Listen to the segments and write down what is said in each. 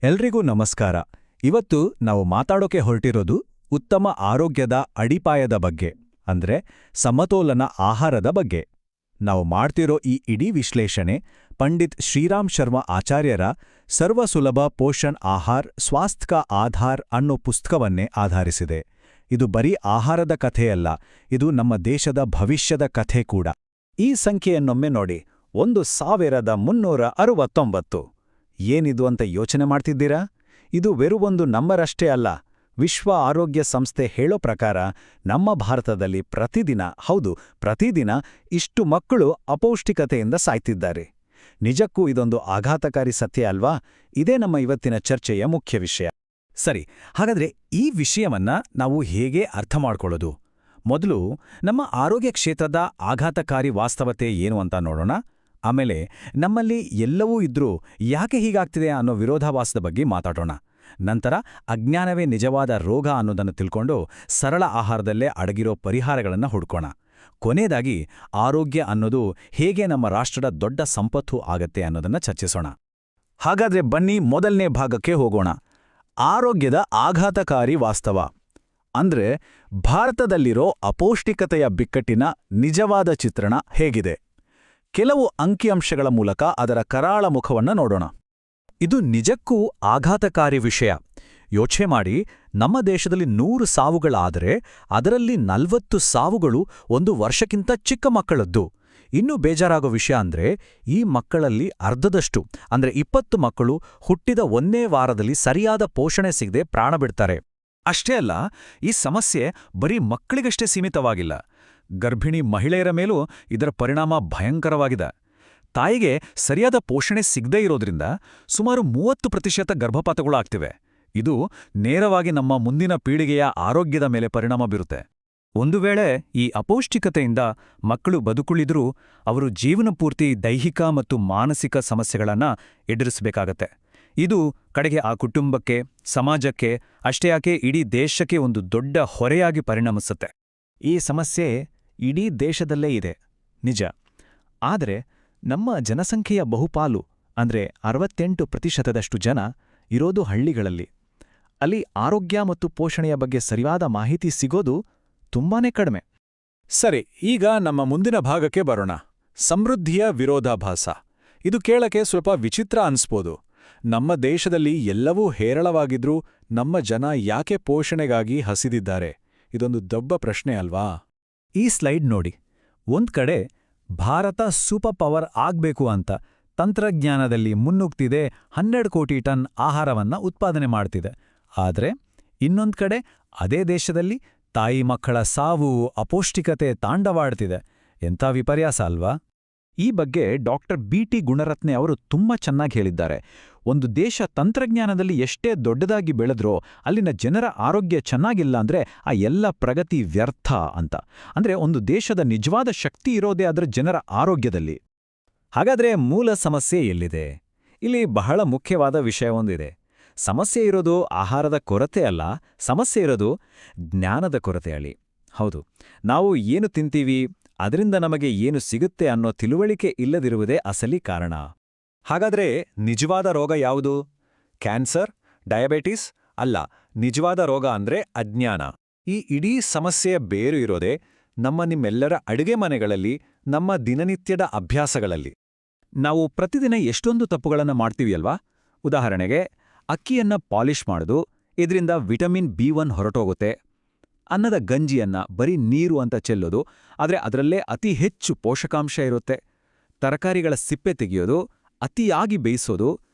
ಎಲ್ರಿಗೂ ನಮಸ್ಕಾರ. ಇವತ್ತು ನಾವು ಮಾತಾಡೋಕೆ ಹೊರಟಿರೋದು ಉತ್ತಮ ಆರೋಗ್ಯದ ಅಡಿಪಾಯದ ಬಗ್ಗೆ, ಅಂದ್ರೆ ಸಮತೋಲನ ಆಹಾರದ ಬಗ್ಗೆ. ನಾವು ಮಾಡ್ತಿರೋ ಈ ಇಡೀ ವಿಶ್ಲೇಷಣೆ ಪಂಡಿತ್ ಶ್ರೀರಾಮ್ ಶರ್ಮಾ ಆಚಾರ್ಯರ ಸರ್ವಸುಲಭ ಪೋಷಣ್ ಆಹಾರ್ ಸ್ವಾಸ್ಥ್ಯ ಕಾ ಆಧಾರ್ ಅನ್ನೋ ಪುಸ್ತಕವನ್ನೇ ಆಧರಿಸಿದೆ. ಇದು ಬರೀ ಆಹಾರದ ಕಥೆಯಲ್ಲ, ಇದು ನಮ್ಮ ದೇಶದ ಭವಿಷ್ಯದ ಕಥೆ ಕೂಡ. ಈ ಸಂಖ್ಯೆಯನ್ನೊಮ್ಮೆ ನೋಡಿ, 1369. ಏನಿದು ಅಂತ ಯೋಚನೆ ಮಾಡ್ತಿದ್ದೀರಾ? ಇದು ವೆರುವೊಂದು ನಂಬರಷ್ಟೇ ಅಲ್ಲ. ವಿಶ್ವ ಆರೋಗ್ಯ ಸಂಸ್ಥೆ ಹೇಳೋ ಪ್ರಕಾರ ನಮ್ಮ ಭಾರತದಲ್ಲಿ ಪ್ರತಿದಿನ ಇಷ್ಟು ಮಕ್ಕಳು ಅಪೌಷ್ಟಿಕತೆಯಿಂದ ಸಾಯ್ತಿದ್ದಾರೆ. ನಿಜಕ್ಕೂ ಇದೊಂದು ಆಘಾತಕಾರಿ ಸತ್ಯ ಅಲ್ವಾ? ಇದೇ ನಮ್ಮ ಇವತ್ತಿನ ಚರ್ಚೆಯ ಮುಖ್ಯ ವಿಷಯ. ಸರಿ, ಹಾಗಾದ್ರೆ ಈ ವಿಷಯವನ್ನ ನಾವು ಹೇಗೆ ಅರ್ಥ ಮಾಡ್ಕೊಳ್ಳೋದು? ಮೊದಲು ನಮ್ಮ ಆರೋಗ್ಯ ಕ್ಷೇತ್ರದ ಆಘಾತಕಾರಿ ವಾಸ್ತವತೆ ಏನು ಅಂತ ನೋಡೋಣ. ಆಮೇಲೆ ನಮ್ಮಲ್ಲಿ ಎಲ್ಲವೂ ಇದ್ರೂ ಯಾಕೆ ಹೀಗಾಗ್ತಿದೆ ಅನ್ನೋ ವಿರೋಧಾಭಾಸದ ಬಗ್ಗೆ ಮಾತಾಡೋಣ. ನಂತರ ಅಜ್ಞಾನವೇ ನಿಜವಾದ ರೋಗ ಅನ್ನೋದನ್ನು ತಿಳ್ಕೊಂಡು ಸರಳ ಆಹಾರದಲ್ಲೇ ಅಡಗಿರೋ ಪರಿಹಾರಗಳನ್ನು ಹುಡ್ಕೋಣ. ಕೊನೆಯದಾಗಿ ಆರೋಗ್ಯ ಅನ್ನೋದು ಹೇಗೆ ನಮ್ಮ ರಾಷ್ಟ್ರದ ದೊಡ್ಡ ಸಂಪತ್ತು ಆಗತ್ತೆ ಅನ್ನೋದನ್ನು ಚರ್ಚಿಸೋಣ. ಹಾಗಾದ್ರೆ ಬನ್ನಿ ಮೊದಲನೇ ಭಾಗಕ್ಕೆ ಹೋಗೋಣ. ಆರೋಗ್ಯದ ಆಘಾತಕಾರಿ ವಾಸ್ತವ ಅಂದ್ರೆ ಭಾರತದಲ್ಲಿರೋ ಅಪೌಷ್ಟಿಕತೆಯ ಬಿಕ್ಕಟ್ಟಿನ ನಿಜವಾದ ಚಿತ್ರಣ ಹೇಗಿದೆ. ಕೆಲವು ಅಂಕಿಅಂಶಗಳ ಮೂಲಕ ಅದರ ಕರಾಳ ಮುಖವನ್ನು ನೋಡೋಣ. ಇದು ನಿಜಕ್ಕೂ ಆಘಾತಕಾರಿ ವಿಷಯ. ಯೋಚನೆ ಮಾಡಿ, ನಮ್ಮ ದೇಶದಲ್ಲಿ 100 ಸಾವುಗಳಾದರೆ ಅದರಲ್ಲಿ 40 ಸಾವುಗಳು ಒಂದು ವರ್ಷಕ್ಕಿಂತ ಚಿಕ್ಕ ಮಕ್ಕಳದ್ದು. ಇನ್ನೂ ಬೇಜಾರಾಗೋ ವಿಷಯ ಅಂದ್ರೆ ಈ ಮಕ್ಕಳಲ್ಲಿ ಅರ್ಧದಷ್ಟು ಅಂದ್ರೆ 20 ಮಕ್ಕಳು ಹುಟ್ಟಿದ ಒಂದೇ ವಾರದಲ್ಲಿ ಸರಿಯಾದ ಪೋಷಣೆ ಸಿಗದೆ ಪ್ರಾಣ ಬಿಡ್ತಾರೆ. ಅಷ್ಟೇ ಅಲ್ಲ, ಈ ಸಮಸ್ಯೆ ಬರೀ ಮಕ್ಕಳಿಗಷ್ಟೇ ಸೀಮಿತವಾಗಿಲ್ಲ. ಗರ್ಭಿಣಿ ಮಹಿಳೆಯರ ಮೇಲೂ ಇದರ ಪರಿಣಾಮ ಭಯಂಕರವಾಗಿದೆ. ತಾಯಿಗೆ ಸರಿಯಾದ ಪೋಷಣೆ ಸಿಗದೇ ಇರೋದ್ರಿಂದ ಸುಮಾರು 30% ಗರ್ಭಪಾತಗಳು ಆಗ್ತಿವೆ. ಇದು ನೇರವಾಗಿ ನಮ್ಮ ಮುಂದಿನ ಪೀಳಿಗೆಯ ಆರೋಗ್ಯದ ಮೇಲೆ ಪರಿಣಾಮ ಬೀರುತ್ತೆ. ಒಂದು ವೇಳೆ ಈ ಅಪೌಷ್ಟಿಕತೆಯಿಂದ ಮಕ್ಕಳು ಬದುಕುಳಿದ್ರೂ ಅವರು ಜೀವನಪೂರ್ತಿ ದೈಹಿಕ ಮತ್ತು ಮಾನಸಿಕ ಸಮಸ್ಯೆಗಳನ್ನು ಎದುರಿಸಬೇಕಾಗತ್ತೆ. ಇದು ಕಡೆಗೆ ಆ ಕುಟುಂಬಕ್ಕೆ, ಸಮಾಜಕ್ಕೆ, ಅಷ್ಟೇ ಯಾಕೆ ಇಡೀ ದೇಶಕ್ಕೆ ಒಂದು ದೊಡ್ಡ ಹೊರೆಯಾಗಿ ಪರಿಣಮಿಸುತ್ತೆ. ಈ ಸಮಸ್ಯೆ ಇಡೀ ದೇಶದಲ್ಲೇ ಇದೆ, ನಿಜ. ಆದರೆ ನಮ್ಮ ಜನಸಂಖ್ಯೆಯ ಬಹುಪಾಲು ಅಂದ್ರೆ 68% ಜನ ಇರೋದು ಹಳ್ಳಿಗಳಲ್ಲಿ. ಅಲ್ಲಿ ಆರೋಗ್ಯ ಮತ್ತು ಪೋಷಣೆಯ ಬಗ್ಗೆ ಸರಿಯಾದ ಮಾಹಿತಿ ಸಿಗೋದು ತುಂಬಾನೇ ಕಡಿಮೆ. ಸರಿ, ಈಗ ನಮ್ಮ ಮುಂದಿನ ಭಾಗಕ್ಕೆ ಬರೋಣ. ಸಮೃದ್ಧಿಯ ವಿರೋಧಾಭಾಸ. ಇದು ಕೇಳಕ್ಕೆ ಸ್ವಲ್ಪ ವಿಚಿತ್ರ ಅನ್ಸ್ಬೋದು. ನಮ್ಮ ದೇಶದಲ್ಲಿ ಎಲ್ಲವೂ ಹೇರಳವಾಗಿದ್ರೂ ನಮ್ಮ ಜನ ಯಾಕೆ ಪೋಷಣೆಗಾಗಿ ಹಸಿದಿದ್ದಾರೆ? ಇದೊಂದು ದೊಡ್ಡ ಪ್ರಶ್ನೆ ಅಲ್ವಾ? ಈ ಸ್ಲೈಡ್ ನೋಡಿ. ಒಂದ್ ಕಡೆ ಭಾರತ ಸೂಪರ್ ಪವರ್ ಆಗ್ಬೇಕು ಅಂತ ತಂತ್ರಜ್ಞಾನದಲ್ಲಿ ಮುನ್ನುಗ್ತಿದೆ, 12 ಕೋಟಿ ಟನ್ ಆಹಾರವನ್ನ ಉತ್ಪಾದನೆ ಮಾಡ್ತಿದೆ. ಆದ್ರೆ ಇನ್ನೊಂದ್ ಕಡೆ ಅದೇ ದೇಶದಲ್ಲಿ ತಾಯಿ ಮಕ್ಕಳ ಸಾವು, ಅಪೌಷ್ಟಿಕತೆ ತಾಂಡವಾಡ್ತಿದೆ. ಎಂಥ ವಿಪರ್ಯಾಸ ಅಲ್ವಾ? ಈ ಬಗ್ಗೆ ಡಾಕ್ಟರ್ BT ಗುಣರತ್ನೆ ಅವರು ತುಂಬಾ ಚೆನ್ನಾಗಿ ಹೇಳಿದ್ದಾರೆ. ಒಂದು ದೇಶ ತಂತ್ರಜ್ಞಾನದಲ್ಲಿ ಎಷ್ಟೇ ದೊಡ್ಡದಾಗಿ ಬೆಳೆದ್ರೋ ಅಲ್ಲಿನ ಜನರ ಆರೋಗ್ಯ ಚೆನ್ನಾಗಿಲ್ಲ ಅಂದ್ರೆ ಆ ಎಲ್ಲ ಪ್ರಗತಿ ವ್ಯರ್ಥ ಅಂತ. ಅಂದ್ರೆ ಒಂದು ದೇಶದ ನಿಜವಾದ ಶಕ್ತಿ ಇರೋದೇ ಅದರ ಜನರ ಆರೋಗ್ಯದಲ್ಲಿ. ಹಾಗಾದ್ರೆ ಮೂಲ ಸಮಸ್ಯೆ ಎಲ್ಲಿದೆ? ಇಲ್ಲಿ ಬಹಳ ಮುಖ್ಯವಾದ ವಿಷಯವೊಂದಿದೆ. ಸಮಸ್ಯೆ ಇರೋದು ಆಹಾರದ ಕೊರತೆ ಅಲ್ಲ, ಸಮಸ್ಯೆ ಇರೋದು ಜ್ಞಾನದ ಕೊರತೆಯಲ್ಲಿ. ಹೌದು, ನಾವು ಏನು ತಿಂತೀವಿ, ಅದರಿಂದ ನಮಗೆ ಏನು ಸಿಗುತ್ತೆ ಅನ್ನೋ ತಿಳುವಳಿಕೆ ಇಲ್ಲದಿರುವುದೇ ಅಸಲಿ ಕಾರಣ. ಹಾಗಾದ್ರೆ ನಿಜವಾದ ರೋಗ ಯಾವುದು? ಕ್ಯಾನ್ಸರ್, ಡಯಾಬಿಟಿಸ್ ಅಲ್ಲ. ನಿಜವಾದ ರೋಗ ಅಂದ್ರೆ ಅಜ್ಞಾನ. ಈ ಇಡೀ ಸಮಸ್ಯೆಯ ಬೇರು ಇರೋದೇ ನಿಮ್ಮೆಲ್ಲರ ಅಡುಗೆ ಮನೆಗಳಲ್ಲಿ, ನಮ್ಮ ದಿನನಿತ್ಯದ ಅಭ್ಯಾಸಗಳಲ್ಲಿ. ನಾವು ಪ್ರತಿದಿನ ಎಷ್ಟೊಂದು ತಪ್ಪುಗಳನ್ನು ಮಾಡ್ತೀವಿ ಅಲ್ವಾ? ಉದಾಹರಣೆಗೆ, ಅಕ್ಕಿಯನ್ನ ಪಾಲಿಷ್ ಮಾಡೋದು, ಇದರಿಂದ ವಿಟಮಿನ್ B1 ಹೊರಟೋಗುತ್ತೆ. ಅನ್ನದ ಗಂಜಿಯನ್ನ ಬರೀ ನೀರು ಅಂತ ಚೆಲ್ಲೋದು, ಆದರೆ ಅದರಲ್ಲೇ ಅತಿ ಹೆಚ್ಚು ಪೋಷಕಾಂಶ ಇರುತ್ತೆ. ತರಕಾರಿಗಳ ಸಿಪ್ಪೆ ತೆಗೆಯೋದು, ಅತಿಯಾಗಿ ಬೇಯಿಸೋದು,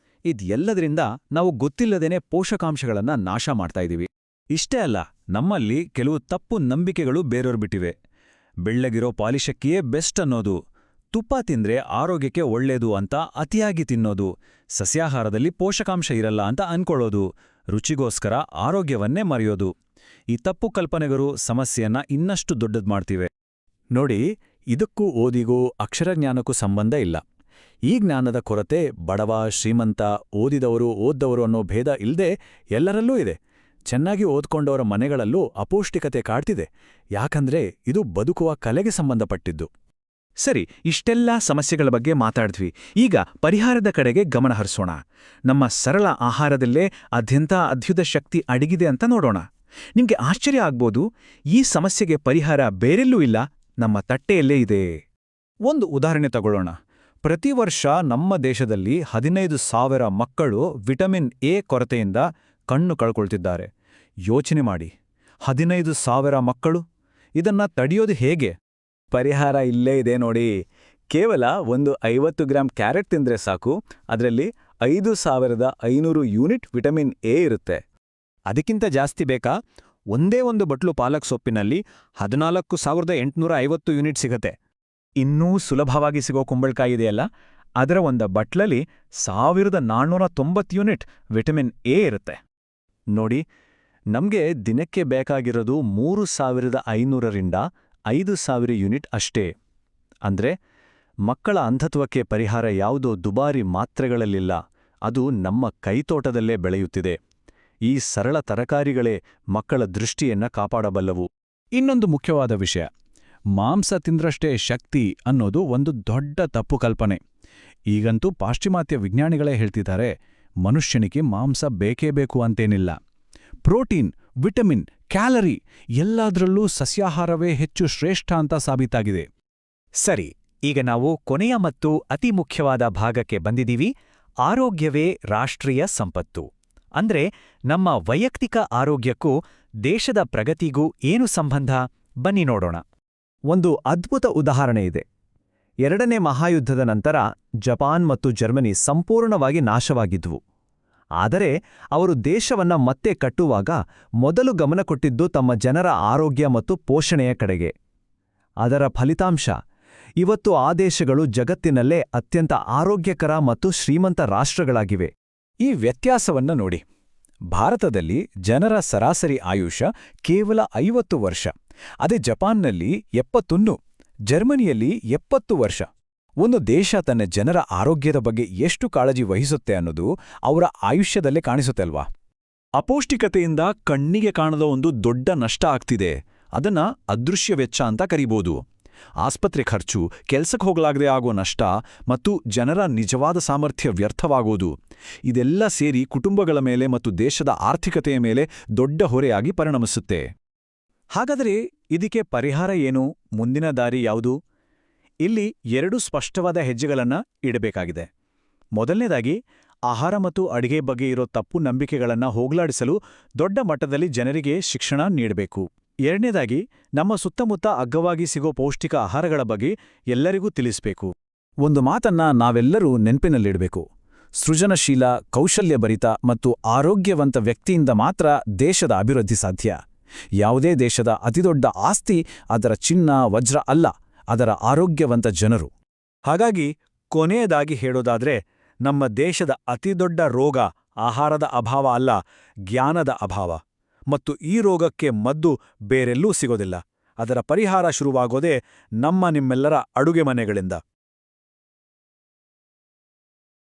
ಇದೆಲ್ಲದರಿಂದ ನಾವು ಗೊತ್ತಿಲ್ಲದೇನೆ ಪೋಷಕಾಂಶಗಳನ್ನ ನಾಶ ಮಾಡ್ತಾ ಇದೀವಿ. ಇಷ್ಟೇ ಅಲ್ಲ, ನಮ್ಮಲ್ಲಿ ಕೆಲವು ತಪ್ಪು ನಂಬಿಕೆಗಳು ಬೇರೂರ್ಬಿಟ್ಟಿವೆ. ಬೆಳ್ಳಗಿರೋ ಪಾಲಿಶಕ್ಕಿಯೇ ಬೆಸ್ಟ್ ಅನ್ನೋದು, ತುಪ್ಪ ತಿಂದ್ರೆ ಆರೋಗ್ಯಕ್ಕೆ ಒಳ್ಳೇದು ಅಂತ ಅತಿಯಾಗಿ ತಿನ್ನೋದು, ಸಸ್ಯಾಹಾರದಲ್ಲಿ ಪೋಷಕಾಂಶ ಇರಲ್ಲ ಅಂತ ಅನ್ಕೊಳ್ಳೋದು, ರುಚಿಗೋಸ್ಕರ ಆರೋಗ್ಯವನ್ನೇ ಮರೆಯೋದು. ಈ ತಪ್ಪು ಕಲ್ಪನೆಗಳು ಸಮಸ್ಯೆಯನ್ನ ಇನ್ನಷ್ಟು ದೊಡ್ಡದು ಮಾಡ್ತಿವೆ. ನೋಡಿ, ಇದಕ್ಕೂ ಓದಿಗೂ ಅಕ್ಷರಜ್ಞಾನಕ್ಕೂ ಸಂಬಂಧ ಇಲ್ಲ. ಈ ಜ್ಞಾನದ ಕೊರತೆ ಬಡವ, ಶ್ರೀಮಂತ, ಓದ್ದವರು ಅನ್ನೋ ಭೇದ ಇಲ್ಲದೆ ಎಲ್ಲರಲ್ಲೂ ಇದೆ. ಚೆನ್ನಾಗಿ ಓದ್ಕೊಂಡವರ ಮನೆಗಳಲ್ಲೂ ಅಪೌಷ್ಟಿಕತೆ ಕಾಡ್ತಿದೆ. ಯಾಕಂದ್ರೆ ಇದು ಬದುಕುವ ಕಲೆಗೆ ಸಂಬಂಧಪಟ್ಟಿದ್ದು. ಸರಿ, ಇಷ್ಟೆಲ್ಲ ಸಮಸ್ಯೆಗಳ ಬಗ್ಗೆ ಮಾತಾಡಿದ್ವಿ. ಈಗ ಪರಿಹಾರದ ಕಡೆಗೆ ಗಮನ ಹರಿಸೋಣ. ನಮ್ಮ ಸರಳ ಆಹಾರದಲ್ಲೇ ಅದ್ಯಂತ ಅದ್ಭುತ ಶಕ್ತಿ ಅಡಗಿದೆ ಅಂತ ನೋಡೋಣ. ನಿಮ್ಗೆ ಆಶ್ಚರ್ಯ ಆಗ್ಬೋದು, ಈ ಸಮಸ್ಯೆಗೆ ಪರಿಹಾರ ಬೇರೆಲ್ಲೂ ಇಲ್ಲ, ನಮ್ಮ ತಟ್ಟೆಯಲ್ಲೇ ಇದೆ. ಒಂದು ಉದಾಹರಣೆ ತಗೊಳ್ಳೋಣ. ಪ್ರತಿ ವರ್ಷ ನಮ್ಮ ದೇಶದಲ್ಲಿ 15,000 ಮಕ್ಕಳು ವಿಟಮಿನ್ ಎ ಕೊರತೆಯಿಂದ ಕಣ್ಣು ಕಳ್ಕೊಳ್ತಿದ್ದಾರೆ. ಯೋಚನೆ ಮಾಡಿ, 15,000 ಮಕ್ಕಳು. ಇದನ್ನ ತಡೆಯೋದು ಹೇಗೆ? ಪರಿಹಾರ ಇಲ್ಲೇ ಇದೆ ನೋಡಿ. ಕೇವಲ ಒಂದು 50 ಗ್ರಾಂ ಕ್ಯಾರೆಟ್ ತಿಂದ್ರೆ ಸಾಕು, ಅದರಲ್ಲಿ 5,500 ಯೂನಿಟ್ ವಿಟಮಿನ್ ಎ ಇರುತ್ತೆ. ಅದಕ್ಕಿಂತ ಜಾಸ್ತಿ ಬೇಕಾ? ಒಂದೇ ಒಂದು ಬಟ್ಲು ಪಾಲಕ್ ಸೊಪ್ಪಿನಲ್ಲಿ 14,850 ಯೂನಿಟ್ ಸಿಗತ್ತೆ. ಇನ್ನೂ ಸುಲಭವಾಗಿ ಸಿಗೋ ಕುಂಬಳಕಾಯಿ ಇದೆಯಲ್ಲ, ಅದರ ಒಂದು ಬಟ್ಲಲ್ಲಿ 1,490 ಯೂನಿಟ್ ವಿಟಮಿನ್ ಎ ಇರುತ್ತೆ. ನೋಡಿ, ನಮ್ಗೆ ದಿನಕ್ಕೆ ಬೇಕಾಗಿರೋದು 3,500ರಿಂದ 5,000 ಯೂನಿಟ್ ಅಷ್ಟೇ. ಅಂದ್ರೆ ಮಕ್ಕಳ ಅಂಧತ್ವಕ್ಕೆ ಪರಿಹಾರ ಯಾವುದೋ ದುಬಾರಿ ಮಾತ್ರೆಗಳಲ್ಲಿಲ್ಲ, ಅದು ನಮ್ಮ ಕೈತೋಟದಲ್ಲೇ ಬೆಳೆಯುತ್ತಿದೆ. ಈ ಸರಳ ತರಕಾರಿಗಳೇ ಮಕ್ಕಳ ದೃಷ್ಟಿಯನ್ನ ಕಾಪಾಡಬಲ್ಲವು. ಇನ್ನೊಂದು ಮುಖ್ಯವಾದ ವಿಷಯ, ಮಾಂಸ ತಿಂದ್ರಷ್ಟೇ ಶಕ್ತಿ ಅನ್ನೋದು ಒಂದು ದೊಡ್ಡ ತಪ್ಪು ಕಲ್ಪನೆ. ಈಗಂತೂ ಪಾಶ್ಚಿಮಾತ್ಯ ವಿಜ್ಞಾನಿಗಳೇ ಹೇಳ್ತಿದ್ದಾರೆ, ಮನುಷ್ಯನಿಗೆ ಮಾಂಸ ಬೇಕೇ ಬೇಕು ಅಂತೇನಿಲ್ಲ. ಪ್ರೋಟೀನ್, ವಿಟಮಿನ್, ಕ್ಯಾಲರಿ ಎಲ್ಲದರಲ್ಲೂ ಸಸ್ಯಾಹಾರವೇ ಹೆಚ್ಚು ಶ್ರೇಷ್ಠ ಅಂತ ಸಾಬೀತಾಗಿದೆ. ಸರಿ, ಈಗ ನಾವು ಕೊನೆಯ ಮತ್ತು ಅತಿ ಮುಖ್ಯವಾದ ಭಾಗಕ್ಕೆ ಬಂದಿದ್ದೀವಿ. ಆರೋಗ್ಯವೇ ರಾಷ್ಟ್ರೀಯ ಸಂಪತ್ತು. ಅಂದ್ರೆ ನಮ್ಮ ವೈಯಕ್ತಿಕ ಆರೋಗ್ಯಕ್ಕೂ ದೇಶದ ಪ್ರಗತಿಗೂ ಏನು ಸಂಬಂಧ? ಬನ್ನಿ ನೋಡೋಣ. ಒಂದು ಅದ್ಭುತ ಉದಾಹರಣೆ ಇದೆ. 2ನೇ ಮಹಾಯುದ್ಧದ ನಂತರ ಜಪಾನ್ ಮತ್ತು ಜರ್ಮನಿ ಸಂಪೂರ್ಣವಾಗಿ ನಾಶವಾಗಿದ್ವು. ಆದರೆ ಅವರು ದೇಶವನ್ನ ಮತ್ತೆ ಕಟ್ಟುವಾಗ ಮೊದಲು ಗಮನ ಕೊಟ್ಟಿದ್ದು ತಮ್ಮ ಜನರ ಆರೋಗ್ಯ ಮತ್ತು ಪೋಷಣೆಯ ಕಡೆಗೆ. ಅದರ ಫಲಿತಾಂಶ ಇವತ್ತು ಆ ದೇಶಗಳು ಜಗತ್ತಿನಲ್ಲೇ ಅತ್ಯಂತ ಆರೋಗ್ಯಕರ ಮತ್ತು ಶ್ರೀಮಂತ ರಾಷ್ಟ್ರಗಳಾಗಿವೆ. ಈ ವ್ಯತ್ಯಾಸವನ್ನ ನೋಡಿ. ಭಾರತದಲ್ಲಿ ಜನರ ಸರಾಸರಿ ಆಯುಷ್ಯ ಕೇವಲ 50 ವರ್ಷ. ಅದೇ ಜಪಾನ್ನಲ್ಲಿ 71, ಜರ್ಮನಿಯಲ್ಲಿ 70 ವರ್ಷ. ಒಂದು ದೇಶ ತನ್ನ ಜನರ ಆರೋಗ್ಯದ ಬಗ್ಗೆ ಎಷ್ಟು ಕಾಳಜಿ ವಹಿಸುತ್ತೆ ಅನ್ನೋದು ಅವರ ಆಯುಷ್ಯದಲ್ಲೇ ಕಾಣಿಸುತ್ತೆ ಅಲ್ವಾ? ಅಪೌಷ್ಟಿಕತೆಯಿಂದ ಕಣ್ಣಿಗೆ ಕಾಣದ ಒಂದು ದೊಡ್ಡ ನಷ್ಟ ಆಗ್ತಿದೆ. ಅದನ್ನ ಅದೃಶ್ಯ ವೆಚ್ಚ ಅಂತ ಕರೀಬೋದು. ಆಸ್ಪತ್ರೆ ಖರ್ಚು, ಕೆಲ್ಸಕ್ಕೆ ಹೋಗಲಾಗದೆ ಆಗೋ ನಷ್ಟ ಮತ್ತು ಜನರ ನಿಜವಾದ ಸಾಮರ್ಥ್ಯ ವ್ಯರ್ಥವಾಗೋದು, ಇದೆಲ್ಲ ಸೇರಿ ಕುಟುಂಬಗಳ ಮೇಲೆ ಮತ್ತು ದೇಶದ ಆರ್ಥಿಕತೆಯ ಮೇಲೆ ದೊಡ್ಡ ಹೊರೆಯಾಗಿ ಪರಿಣಮಿಸುತ್ತೆ. ಹಾಗಾದರೆ ಇದಕ್ಕೆ ಪರಿಹಾರ ಏನು? ಮುಂದಿನ ದಾರಿ ಯಾವುದು? ಇಲ್ಲಿ 2 ಸ್ಪಷ್ಟವಾದ ಹೆಜ್ಜೆಗಳನ್ನ ಇಡಬೇಕಾಗಿದೆ. ಮೊದಲನೇದಾಗಿ, ಆಹಾರ ಮತ್ತು ಅಡಿಗೆ ಬಗ್ಗೆ ಇರೋ ತಪ್ಪು ನಂಬಿಕೆಗಳನ್ನ ಹೋಗಲಾಡಿಸಲು ದೊಡ್ಡ ಮಟ್ಟದಲ್ಲಿ ಜನರಿಗೆ ಶಿಕ್ಷಣ ನೀಡಬೇಕು. ಎರಡನೇದಾಗಿ, ನಮ್ಮ ಸುತ್ತಮುತ್ತ ಅಗ್ಗವಾಗಿ ಸಿಗೋ ಪೌಷ್ಟಿಕ ಆಹಾರಗಳ ಬಗ್ಗೆ ಎಲ್ಲರಿಗೂ ತಿಳಿಸ್ಬೇಕು. ಒಂದು ಮಾತನ್ನ ನಾವೆಲ್ಲರೂ ನೆನಪಿನಲ್ಲಿಡಬೇಕು. ಸೃಜನಶೀಲ, ಕೌಶಲ್ಯಭರಿತ ಮತ್ತು ಆರೋಗ್ಯವಂತ ವ್ಯಕ್ತಿಯಿಂದ ಮಾತ್ರ ದೇಶದ ಅಭಿವೃದ್ಧಿ ಸಾಧ್ಯ. ಯಾವುದೇ ದೇಶದ ಅತಿದೊಡ್ಡ ಆಸ್ತಿ ಅದರ ಚಿನ್ನ, ವಜ್ರ ಅಲ್ಲ, ಅದರ ಆರೋಗ್ಯವಂತ ಜನರು. ಹಾಗಾಗಿ ಕೊನೆಯದಾಗಿ ಹೇಳೋದಾದ್ರೆ, ನಮ್ಮ ದೇಶದ ಅತಿದೊಡ್ಡ ರೋಗ ಆಹಾರದ ಅಭಾವ ಅಲ್ಲ, ಜ್ಞಾನದ ಅಭಾವ. ಮತ್ತು ಈ ರೋಗಕ್ಕೆ ಮದ್ದು ಬೇರೆಲ್ಲೂ ಸಿಗೋದಿಲ್ಲ. ಅದರ ಪರಿಹಾರ ಶುರುವಾಗೋದೇ ನಿಮ್ಮೆಲ್ಲರ ಅಡುಗೆ ಮನೆಗಳಿಂದ.